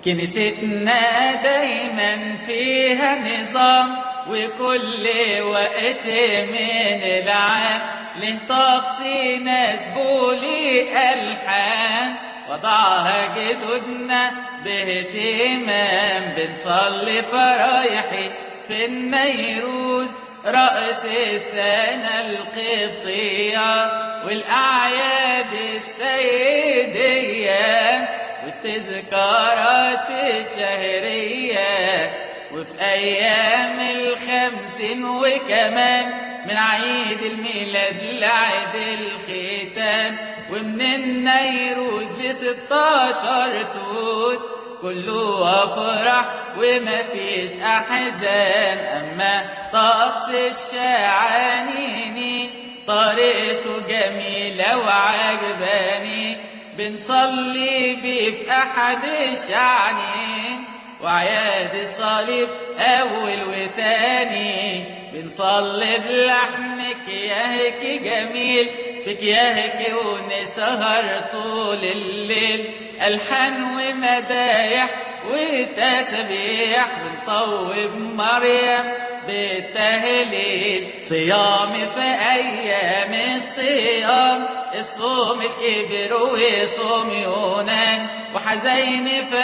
كنيستنا دايما فيها نظام، وكل وقت من العام له طقس يناسبه ليه ألحان وضعها جدودنا باهتمام. بنصلي فرايحي في النيروز رأس السنة القبطية، والأعياد السيدية والتذكارات الشهرية، وفي أيام ال50 وكمان من عيد الميلاد لعيد الختان، ومن النيروز ل16 توت كله أفراح وما فيش أحزان. أما طقس الشعانين طريقته جميلة وعجباني، بنصلي بيه في أحد الشعانين وعياد الصليب أول وتاني. بنصلي بلحن كياهك جميل في كياهك ونسهر طول الليل، ألحان ومدايح وتسبيح، بنطوب مريم بالتهليل. صيام في أيام الصيام، الصوم الكبير وصوم يونان، وحزين في